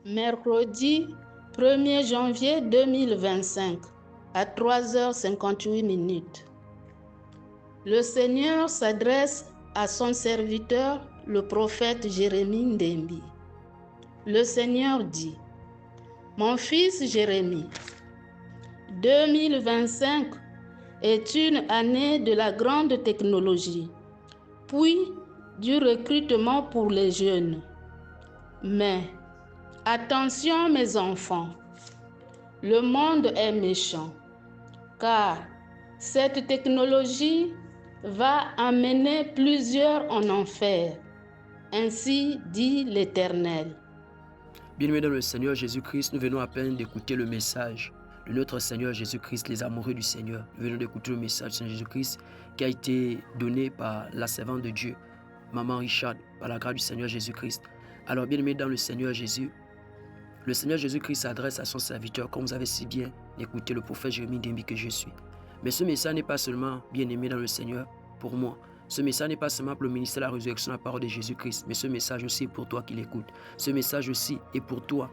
Mercredi 1er janvier 2025 à 3h58. Le Seigneur s'adresse à son serviteur, le prophète Jérémie Ndembi. Le Seigneur dit: Mon fils Jérémie, 2025 est une année de la grande technologie, puis du recrutement pour les jeunes. Mais attention mes enfants, le monde est méchant, car cette technologie va amener plusieurs en enfer. Ainsi dit l'Éternel. Bien-aimés dans le Seigneur Jésus-Christ, nous venons à peine d'écouter le message de notre Seigneur Jésus-Christ, les amoureux du Seigneur. Nous venons d'écouter le message du Seigneur Jésus-Christ qui a été donné par la servante de Dieu, Maman Richard, par la grâce du Seigneur Jésus-Christ. Alors, bien-aimés dans le Seigneur Jésus, le Seigneur Jésus-Christ s'adresse à son serviteur, comme vous avez si bien écouté le prophète Jérémie Ndembi que je suis. Mais ce message n'est pas seulement, bien-aimé dans le Seigneur, pour moi. Ce message n'est pas seulement pour le ministère de la résurrection, la parole de Jésus-Christ, mais ce message aussi est pour toi qui l'écoutes. Ce message aussi est pour toi,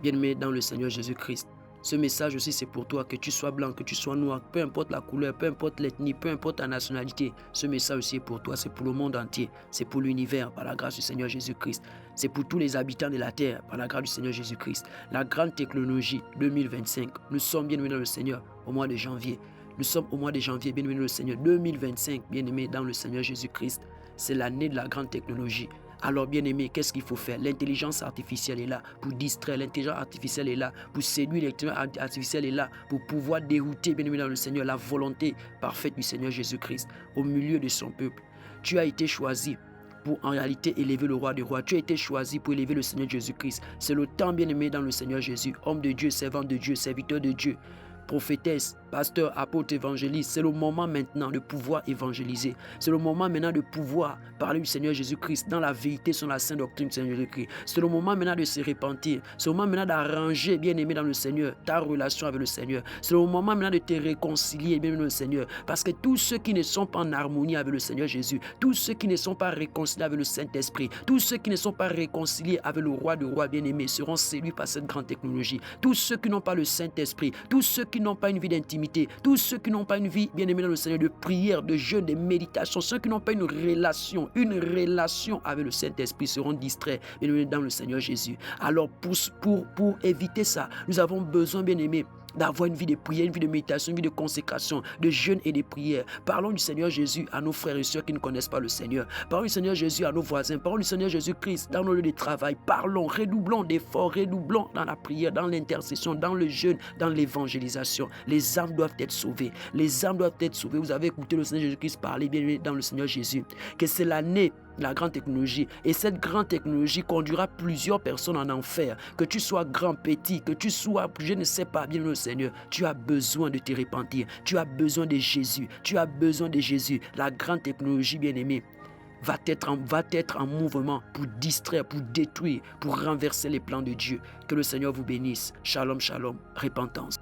bien-aimé dans le Seigneur Jésus-Christ. Ce message aussi, c'est pour toi, que tu sois blanc, que tu sois noir, peu importe la couleur, peu importe l'ethnie, peu importe ta nationalité. Ce message aussi est pour toi, c'est pour le monde entier, c'est pour l'univers, par la grâce du Seigneur Jésus-Christ. C'est pour tous les habitants de la terre, par la grâce du Seigneur Jésus-Christ. La grande technologie 2025, nous sommes bien-aimés dans le Seigneur au mois de janvier. Nous sommes au mois de janvier, bien-aimés dans le Seigneur. 2025, bien-aimés dans le Seigneur Jésus-Christ, c'est l'année de la grande technologie. Alors, bien-aimé, qu'est-ce qu'il faut faire? L'intelligence artificielle est là pour distraire. L'intelligence artificielle est là pour séduire. L'intelligence artificielle est là pour pouvoir dérouter, bien-aimé dans le Seigneur, la volonté parfaite du Seigneur Jésus-Christ au milieu de son peuple. Tu as été choisi pour en réalité élever le roi des rois. Tu as été choisi pour élever le Seigneur Jésus-Christ. C'est le temps, bien-aimé dans le Seigneur Jésus. Homme de Dieu, servant de Dieu, serviteur de Dieu, prophétesse, pasteur, apôtre, évangéliste. C'est le moment maintenant de pouvoir évangéliser. C'est le moment maintenant de pouvoir parler du Seigneur Jésus-Christ dans la vérité sur la sainte doctrine du Seigneur Jésus-Christ. C'est le moment maintenant de se repentir. C'est le moment maintenant d'arranger, bien-aimé dans le Seigneur, ta relation avec le Seigneur. C'est le moment maintenant de te réconcilier, bien-aimé dans le Seigneur. Parce que tous ceux qui ne sont pas en harmonie avec le Seigneur Jésus, tous ceux qui ne sont pas réconciliés avec le Saint-Esprit, tous ceux qui ne sont pas réconciliés avec le roi des rois bien-aimé seront séduits par cette grande technologie. Tous ceux qui n'ont pas le Saint-Esprit, tous ceux qui n'ont pas une vie d'intimité, tous ceux qui n'ont pas une vie bien-aimée dans le Seigneur de prière, de jeûne, de méditation, ceux qui n'ont pas une relation avec le Saint-Esprit seront distraits bien-aimés dans le Seigneur Jésus. Alors pour éviter ça, nous avons besoin, bien-aimés, d'avoir une vie de prière, une vie de méditation, une vie de consécration, de jeûne et de prière. Parlons du Seigneur Jésus à nos frères et sœurs qui ne connaissent pas le Seigneur. Parlons du Seigneur Jésus à nos voisins. Parlons du Seigneur Jésus-Christ dans nos lieux de travail. Parlons, redoublons d'efforts, redoublons dans la prière, dans l'intercession, dans le jeûne, dans l'évangélisation. Les âmes doivent être sauvées. Les âmes doivent être sauvées. Vous avez écouté le Seigneur Jésus-Christ parler bien dans le Seigneur Jésus, que c'est l'année la grande technologie. Et cette grande technologie conduira plusieurs personnes en enfer. Que tu sois grand, petit, que tu sois, je ne sais pas, bien le Seigneur, tu as besoin de te repentir. Tu as besoin de Jésus. Tu as besoin de Jésus. La grande technologie, bien-aimée, va être en mouvement pour distraire, pour détruire, pour renverser les plans de Dieu. Que le Seigneur vous bénisse. Shalom, shalom, repentance.